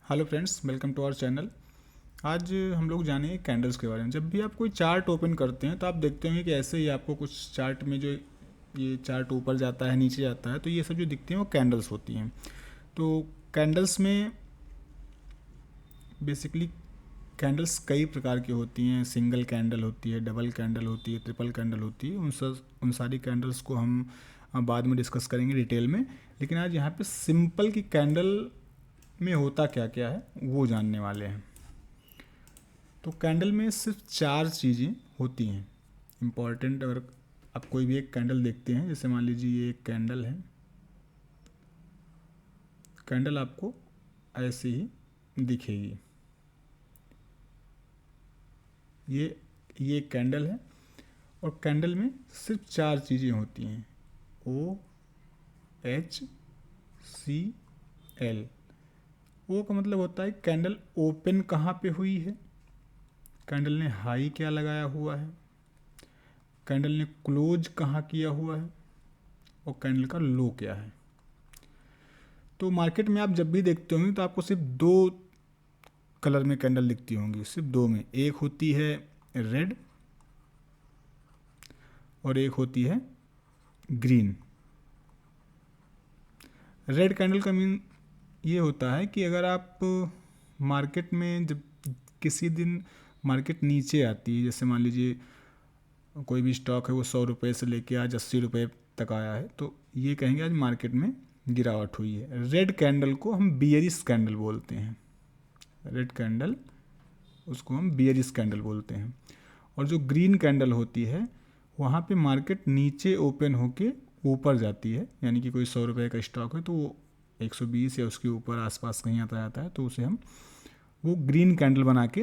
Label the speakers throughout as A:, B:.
A: Hello friends, welcome to our channel. आज हम लोग जानेंगे कैंडल्स के बारे में। जब भी आप कोई चार्ट ओपन करते हैं तो आप देखते होंगे कि ऐसे ही आपको कुछ चार्ट में जो ये चार्ट ऊपर जाता है नीचे जाता है, तो ये सब जो दिखती हैं वो कैंडल्स होती हैं। तो कैंडल्स में बेसिकली कैंडल्स कई प्रकार की होती हैं। सिंगल कैंडल होती है, डबल कैंडल होती है, ट्रिपल कैंडल होती है। उन सारी कैंडल्स को हम बाद में डिस्कस करेंगे डिटेल में। लेकिन आज यहाँ पे सिंपल की कैंडल में होता क्या क्या है वो जानने वाले हैं। तो कैंडल में सिर्फ 4 चीज़ें होती हैं इम्पॉर्टेंट। अगर आप कोई भी एक कैंडल देखते हैं, जैसे मान लीजिए ये एक कैंडल है, कैंडल आपको ऐसे ही दिखेगी। ये एक कैंडल है और कैंडल में सिर्फ 4 चीज़ें होती हैं, ओ एच सी एल। ओ का मतलब होता है कैंडल ओपन कहाँ पे हुई है, कैंडल ने हाई क्या लगाया हुआ है, कैंडल ने क्लोज कहाँ किया हुआ है, और कैंडल का लो क्या है। तो मार्केट में आप जब भी देखते होंगे तो आपको सिर्फ 2 कलर में कैंडल दिखती होंगी, सिर्फ 2 में। एक होती है रेड और एक होती है ग्रीन। रेड कैंडल का मीन ये होता है कि अगर आप मार्केट में जब किसी दिन मार्केट नीचे आती है, जैसे मान लीजिए कोई भी स्टॉक है वो 100 रुपये से लेके आज 80 रुपये तक आया है, तो ये कहेंगे आज मार्केट में गिरावट हुई है। रेड कैंडल को हम बियरिश कैंडल बोलते हैं। रेड कैंडल उसको हम बियरिश कैंडल बोलते हैं। और जो ग्रीन कैंडल होती है वहाँ पे मार्केट नीचे ओपन होके ऊपर जाती है, यानी कि कोई 100 रुपये का स्टॉक है तो वो 120 या उसके ऊपर आसपास कहीं आता जाता है, तो उसे हम वो ग्रीन कैंडल बना के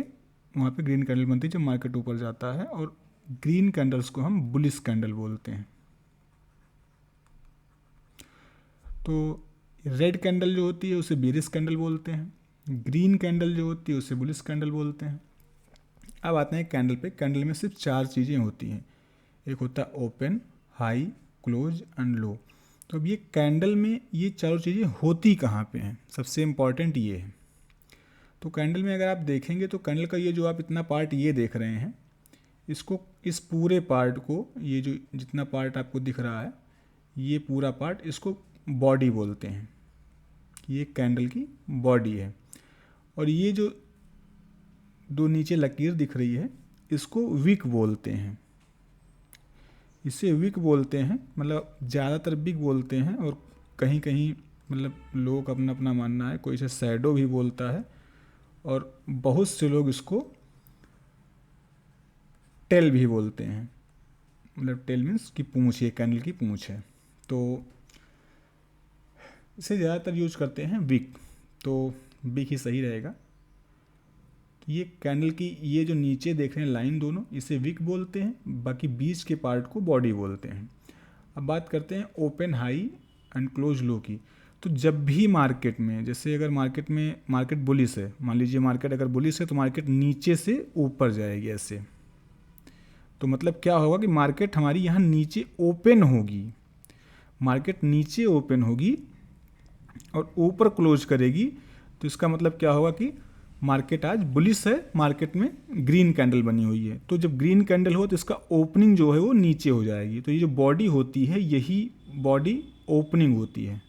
A: वहाँ पे ग्रीन कैंडल बनती है जब मार्केट ऊपर जाता है। और ग्रीन कैंडल्स को हम बुलिश कैंडल बोलते हैं। तो रेड कैंडल जो होती है उसे बियरिश कैंडल बोलते हैं, ग्रीन कैंडल जो होती है उसे बुलिश कैंडल बोलते हैं। अब आते हैं कैंडल पे। कैंडल में सिर्फ 4 चीज़ें होती हैं, एक होता है open, high, close and low. तो अब ये कैंडल में ये चारों चीज़ें होती कहाँ पे हैं, सबसे इम्पॉर्टेंट ये है। तो कैंडल में अगर आप देखेंगे तो कैंडल का ये जो आप इतना पार्ट ये देख रहे हैं, इसको, इस पूरे पार्ट को, ये जो जितना पार्ट आपको दिख रहा है ये पूरा पार्ट, इसको बॉडी बोलते हैं। ये कैंडल की बॉडी है। और ये जो 2 नीचे लकीर दिख रही है इसको विक बोलते हैं। इसे विक बोलते हैं, मतलब ज़्यादातर विक बोलते हैं, और कहीं कहीं मतलब लोग अपना अपना मानना है, कोई इसे शैडो भी बोलता है, और बहुत से लोग इसको टेल भी बोलते हैं। मतलब टेल मीन्स की पूँछ, ये कैंडल की पूँछ है। तो इसे ज़्यादातर यूज करते हैं विक, तो विक ही सही रहेगा। ये कैंडल की ये जो नीचे देख रहे हैं लाइन दोनों, इसे विक बोलते हैं, बाकी बीच के पार्ट को बॉडी बोलते हैं। अब बात करते हैं ओपन, हाई एंड क्लोज लो की। तो जब भी मार्केट में, जैसे अगर मार्केट बुलिश है, मान लीजिए मार्केट अगर बुलिश है तो मार्केट नीचे से ऊपर जाएगी ऐसे। तो मतलब क्या होगा कि मार्केट हमारी यहाँ नीचे ओपन होगी, मार्केट नीचे ओपन होगी और ऊपर क्लोज करेगी। तो इसका मतलब क्या होगा कि मार्केट आज बुलिश है, मार्केट में ग्रीन कैंडल बनी हुई है। तो जब ग्रीन कैंडल हो तो इसका ओपनिंग जो है वो नीचे हो जाएगी। तो ये जो बॉडी होती है यही बॉडी ओपनिंग होती है।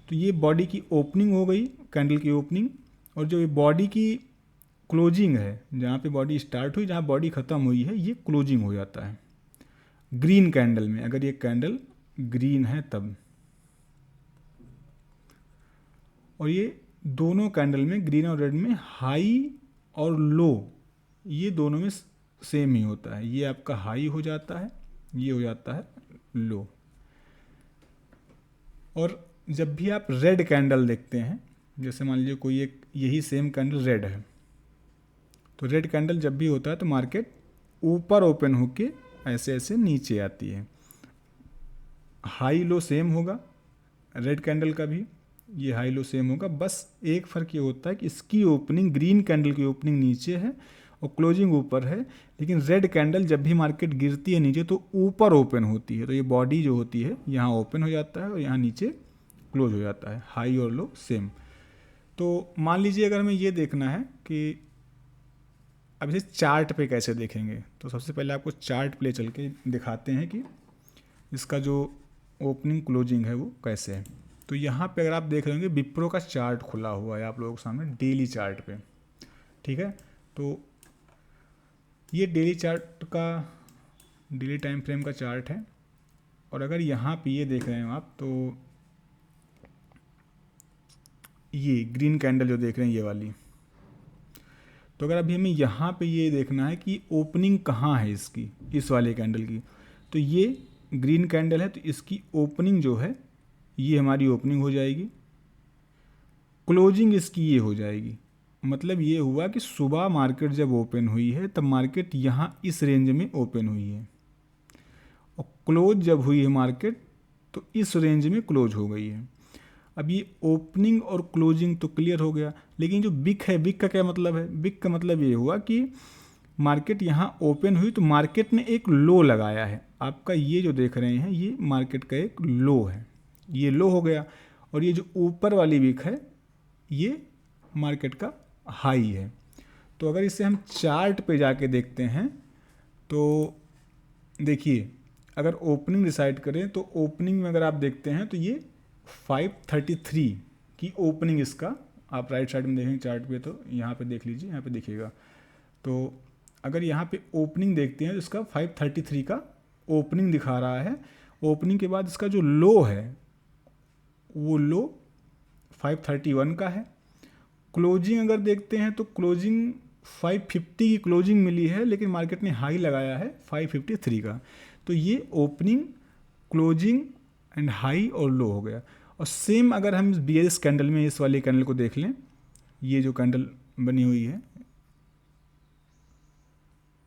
A: तो ये बॉडी की ओपनिंग हो गई, कैंडल की ओपनिंग। और जो ये बॉडी की क्लोजिंग है, जहाँ पे बॉडी स्टार्ट हुई, जहाँ बॉडी ख़त्म हुई है, ये क्लोजिंग हो जाता है ग्रीन कैंडल में, अगर ये कैंडल ग्रीन है तब। और ये दोनों कैंडल में, ग्रीन और रेड में, हाई और लो ये दोनों में सेम ही होता है। ये आपका हाई हो जाता है, ये हो जाता है लो। और जब भी आप रेड कैंडल देखते हैं, जैसे मान लीजिए कोई एक यही सेम कैंडल रेड है, तो रेड कैंडल जब भी होता है तो मार्केट ऊपर ओपन होके ऐसे ऐसे नीचे आती है। हाई लो सेम होगा रेड कैंडल का भी, ये हाई लो सेम होगा। बस एक फ़र्क ये होता है कि इसकी ओपनिंग, ग्रीन कैंडल की ओपनिंग नीचे है और क्लोजिंग ऊपर है। लेकिन रेड कैंडल जब भी मार्केट गिरती है नीचे तो ऊपर ओपन होती है। तो ये बॉडी जो होती है यहाँ ओपन हो जाता है और यहाँ नीचे क्लोज हो जाता है, हाई और लो सेम। तो मान लीजिए अगर हमें ये देखना है कि अब इसे चार्ट पे कैसे देखेंगे, तो सबसे पहले आपको चार्ट पे चल के दिखाते हैं कि इसका जो ओपनिंग क्लोजिंग है वो कैसे है। तो यहाँ पे अगर आप देख रहे होंगे विप्रो का चार्ट खुला हुआ है आप लोगों के सामने डेली चार्ट पे, ठीक है। तो ये डेली चार्ट का डेली टाइम फ्रेम का चार्ट है। और अगर यहाँ पे ये देख रहे हैं आप, तो ये ग्रीन कैंडल जो देख रहे हैं ये वाली, तो अगर अभी हमें यहाँ पे ये देखना है कि ओपनिंग कहाँ है इसकी, इस वाले कैंडल की, तो ये ग्रीन कैंडल है तो इसकी ओपनिंग जो है ये हमारी ओपनिंग हो जाएगी, क्लोजिंग इसकी ये हो जाएगी। मतलब ये हुआ कि सुबह मार्केट जब ओपन हुई है तब मार्केट यहाँ इस रेंज में ओपन हुई है, और क्लोज जब हुई है मार्केट तो इस रेंज में क्लोज हो गई है। अब ये ओपनिंग और क्लोजिंग तो क्लियर हो गया, लेकिन जो बिक है, बिक का क्या मतलब है? बिक का मतलब ये हुआ कि मार्केट यहाँ ओपन हुई तो मार्केट ने एक लो लगाया है। आपका ये जो देख रहे हैं ये मार्केट का एक लो है, ये लो हो गया, और ये जो ऊपर वाली विक है ये मार्केट का हाई है। तो अगर इसे हम चार्ट पे जाके देखते हैं तो देखिए, अगर ओपनिंग डिसाइड करें तो ओपनिंग में अगर आप देखते हैं तो ये 533 की ओपनिंग इसका, आप राइट साइड में देखेंगे चार्ट पे तो यहाँ पे देख लीजिए, यहाँ पे देखिएगा। तो अगर यहाँ पे ओपनिंग देखते हैं तो इसका 533 का ओपनिंग दिखा रहा है। ओपनिंग के बाद इसका जो लो है वो लो 531 का है। क्लोजिंग अगर देखते हैं तो क्लोजिंग 550 की क्लोजिंग मिली है, लेकिन मार्केट ने हाई लगाया है 553 का। तो ये ओपनिंग, क्लोजिंग एंड हाई और लो हो गया। और सेम अगर हम बीएस कैंडल में इस वाले कैंडल को देख लें, ये जो कैंडल बनी हुई है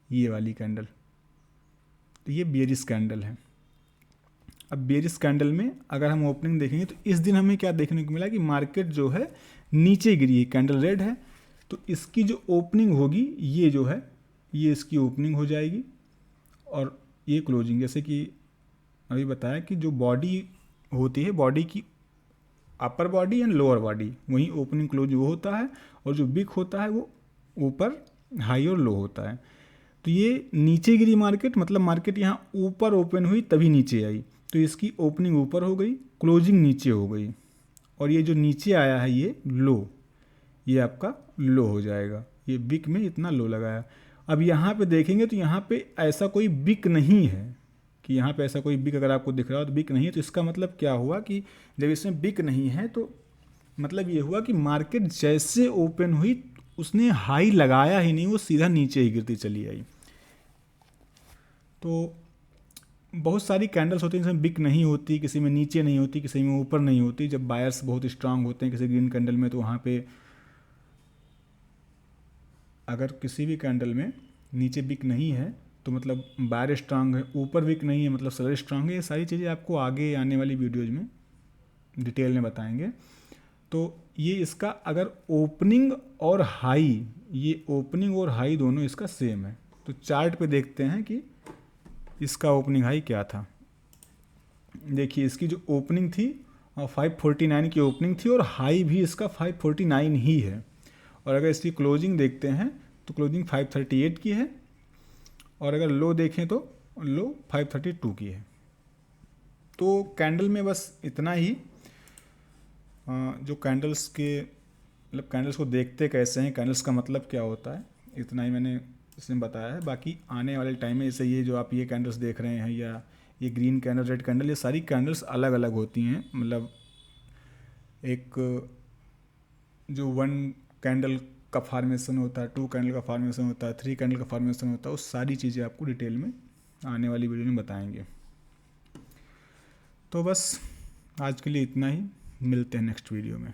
A: ये वाली कैंडल, तो ये बेयरिश कैंडल है। अब बेयरिश कैंडल में अगर हम ओपनिंग देखेंगे तो इस दिन हमें क्या देखने को मिला कि मार्केट जो है नीचे गिरी है, कैंडल रेड है, तो इसकी जो ओपनिंग होगी ये जो है ये इसकी ओपनिंग हो जाएगी, और ये क्लोजिंग। जैसे कि अभी बताया कि जो बॉडी होती है, बॉडी की upper body and lower body, वहीं ओपनिंग क्लोज वो होता है, और जो बिग होता है वो ऊपर हाई और लो होता है। तो ये नीचे गिरी मार्केट, मतलब मार्केट यहाँ ऊपर ओपन हुई तभी नीचे आई, तो इसकी ओपनिंग ऊपर हो गई, क्लोजिंग नीचे हो गई, और ये जो नीचे आया है ये लो, ये आपका लो हो जाएगा। ये बिक में इतना लो लगाया। अब यहाँ पे देखेंगे तो यहाँ पे ऐसा कोई बिक नहीं है, कि यहाँ पे ऐसा कोई बिक अगर आपको दिख रहा हो तो बिक नहीं है, तो इसका मतलब क्या हुआ कि जब इसमें बिक नहीं है तो मतलब ये हुआ कि मार्केट जैसे ओपन हुई उसने हाई लगाया ही नहीं, वो सीधा नीचे ही गिरती चली आई। तो बहुत सारी कैंडल्स होती हैं जिसमें बिक नहीं होती, किसी में नीचे नहीं होती, किसी में ऊपर नहीं होती। जब बायर्स बहुत स्ट्रांग होते हैं किसी ग्रीन कैंडल में, तो वहाँ पे अगर किसी भी कैंडल में नीचे बिक नहीं है तो मतलब बायर स्ट्रांग है, ऊपर बिक नहीं है मतलब सेलर स्ट्रांग है। ये सारी चीज़ें आपको आगे आने वाली वीडियोज़ में डिटेल में बताएंगे। तो ये इसका अगर ओपनिंग और हाई, ये ओपनिंग और हाई दोनों इसका सेम है। तो चार्ट पे देखते हैं कि इसका ओपनिंग हाई क्या था। देखिए इसकी जो ओपनिंग थी 549 की ओपनिंग थी, और हाई भी इसका 549 ही है। और अगर इसकी क्लोजिंग देखते हैं तो क्लोजिंग 538 की है, और अगर लो देखें तो लो 532 की है। तो कैंडल में बस इतना ही, जो कैंडल्स के मतलब कैंडल्स को देखते कैसे हैं, कैंडल्स का मतलब क्या होता है, इतना ही मैंने इसमें बताया है। बाकी आने वाले टाइम में जैसे ये जो आप ये कैंडल्स देख रहे हैं, या ये ग्रीन कैंडल, रेड कैंडल, ये सारी कैंडल्स अलग अलग होती हैं। मतलब एक जो 1 कैंडल का फॉर्मेशन होता है, 2 कैंडल का फॉर्मेशन होता है, 3 कैंडल का फॉर्मेशन होता है, वो सारी चीज़ें आपको डिटेल में आने वाली वीडियो में बताएंगे। तो बस आज के लिए इतना ही, मिलते हैं नेक्स्ट वीडियो में।